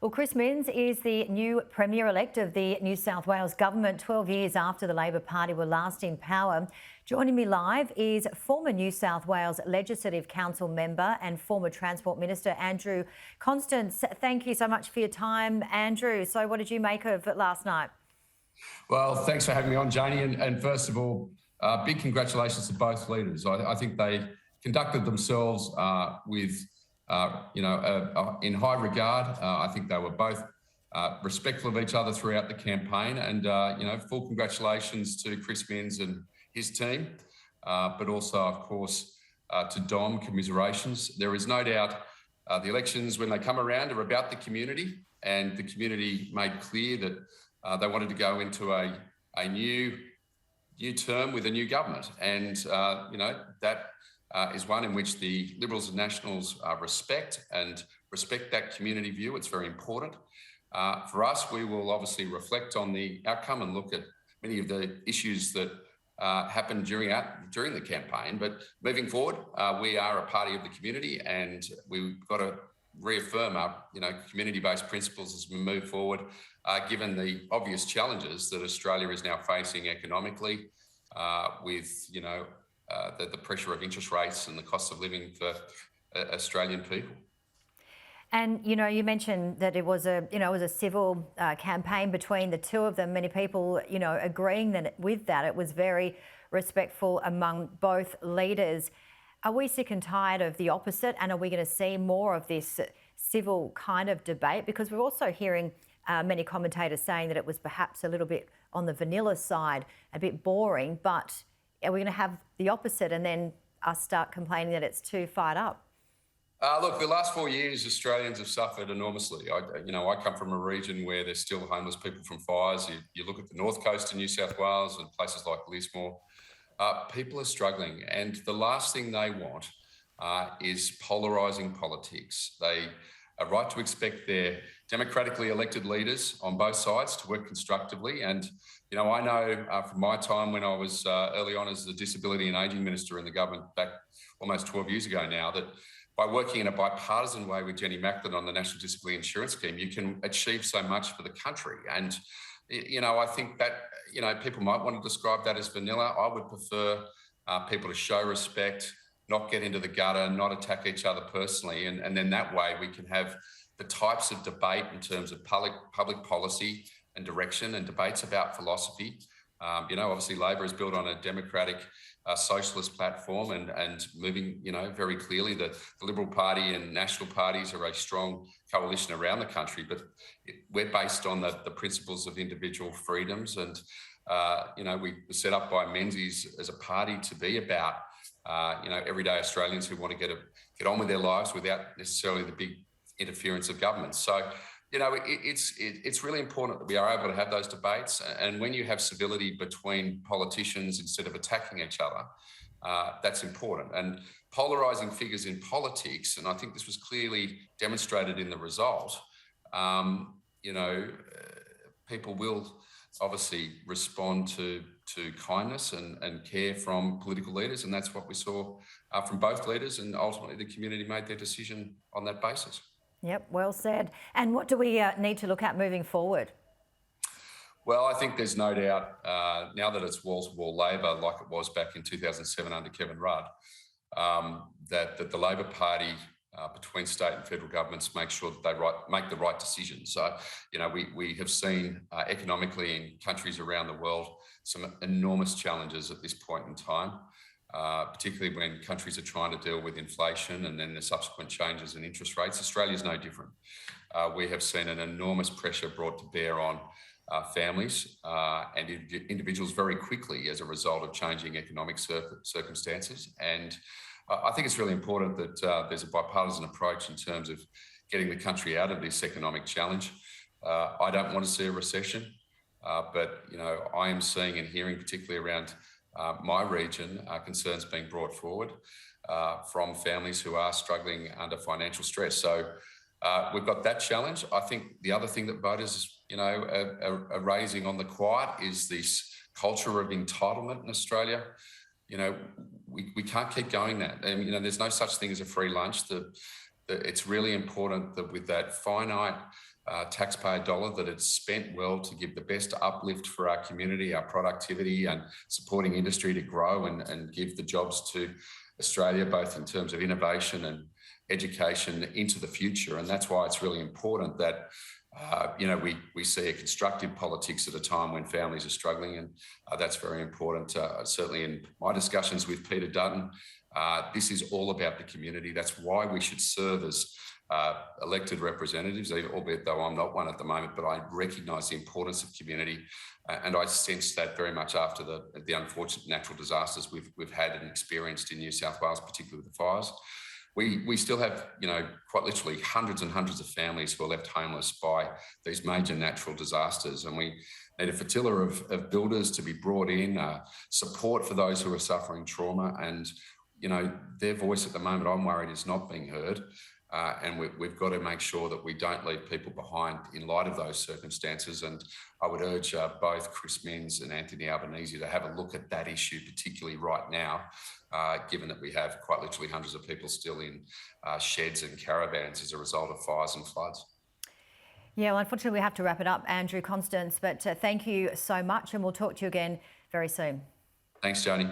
Well, Chris Minns is the new Premier-elect of the New South Wales Government 12 years after the Labor Party were last in power. Joining me live is former New South Wales Legislative Council member and former Transport Minister Andrew Constance. Thank you so much for your time, Andrew. So what did you make of it last night? Well, thanks for having me on, Janie. And first of all, big congratulations to both leaders. I think they conducted themselves with in high regard. I think they were both respectful of each other throughout the campaign, and full congratulations to Chris Minns and his team, but also, of course, to Dom, commiserations. There is no doubt the elections, when they come around, are about the community, and the community made clear that they wanted to go into a new term with a new government, and that is one in which the Liberals and Nationals respect that community view. It's very important. For us, we will obviously reflect on the outcome and look at many of the issues that happened during the campaign. But moving forward, we are a party of the community, and we've got to reaffirm our community-based principles as we move forward, given the obvious challenges that Australia is now facing economically, with the pressure of interest rates and the cost of living for Australian people. And you mentioned that it was a civil campaign between the two of them. Many people agreeing that with that it was very respectful among both leaders. Are we sick and tired of the opposite, and are we going to see more of this civil kind of debate? Because we're also hearing many commentators saying that it was perhaps a little bit on the vanilla side, a bit boring, but are we going to have the opposite and then us start complaining that it's too fired up? Look, the last 4 years, Australians have suffered enormously. I come from a region where there's still homeless people from fires. You look at the north coast of New South Wales and places like Lismore. People are struggling, and the last thing they want is polarising politics. They are right to expect their democratically elected leaders on both sides to work constructively. And I know from my time when I was early on as the Disability and Ageing Minister in the government back almost 12 years ago now, that by working in a bipartisan way with Jenny Macklin on the National Disability Insurance Scheme, you can achieve so much for the country. And, I think that, people might want to describe that as vanilla. I would prefer people to show respect, not get into the gutter, not attack each other personally. And then that way we can have the types of debate in terms of public policy and direction and debates about philosophy. Obviously Labor is built on a democratic socialist platform and moving, very clearly the Liberal Party and national parties are a strong coalition around the country, but we're based on the principles of individual freedoms. And, we were set up by Menzies as a party to be about, everyday Australians who want to get on with their lives without necessarily the big interference of government. So, it's really important that we are able to have those debates. And when you have civility between politicians instead of attacking each other, that's important. And polarising figures in politics, and I think this was clearly demonstrated in the result, people will obviously respond to kindness and care from political leaders. And that's what we saw from both leaders. And ultimately the community made their decision on that basis. Yep, well said. And what do we need to look at moving forward? Well, I think there's no doubt now that it's wall-to-wall Labor like it was back in 2007 under Kevin Rudd, that the Labor Party between state and federal governments make sure that they make the right decisions. So, we have seen economically in countries around the world some enormous challenges at this point in time. Particularly when countries are trying to deal with inflation and then the subsequent changes in interest rates. Australia's no different. We have seen an enormous pressure brought to bear on families and individuals very quickly as a result of changing economic circumstances. And I think it's really important that there's a bipartisan approach in terms of getting the country out of this economic challenge. I don't want to see a recession, but I am seeing and hearing, particularly around my region, concerns being brought forward from families who are struggling under financial stress. So we've got that challenge. I think the other thing that voters, are raising on the quiet is this culture of entitlement in Australia. We can't keep going that. And, there's no such thing as a free lunch. It's really important that with that finite taxpayer dollar, that it's spent well to give the best uplift for our community, our productivity, and supporting industry to grow and give the jobs to Australia, both in terms of innovation and education into the future. And that's why it's really important that we see a constructive politics at a time when families are struggling, and that's very important. Certainly in my discussions with Peter Dutton, this is all about the community. That's why we should serve as elected representatives, albeit though I'm not one at the moment, but I recognise the importance of community. And I sense that very much after the unfortunate natural disasters we've had and experienced in New South Wales, particularly with the fires. We still have, quite literally hundreds and hundreds of families who are left homeless by these major natural disasters. And we need a flotilla of builders to be brought in, support for those who are suffering trauma. And, their voice at the moment, I'm worried, is not being heard. And we've got to make sure that we don't leave people behind in light of those circumstances. And I would urge both Chris Minns and Anthony Albanese to have a look at that issue, particularly right now, given that we have quite literally hundreds of people still in sheds and caravans as a result of fires and floods. Yeah, well, unfortunately, we have to wrap it up, Andrew Constance, but thank you so much, and we'll talk to you again very soon. Thanks, Joni.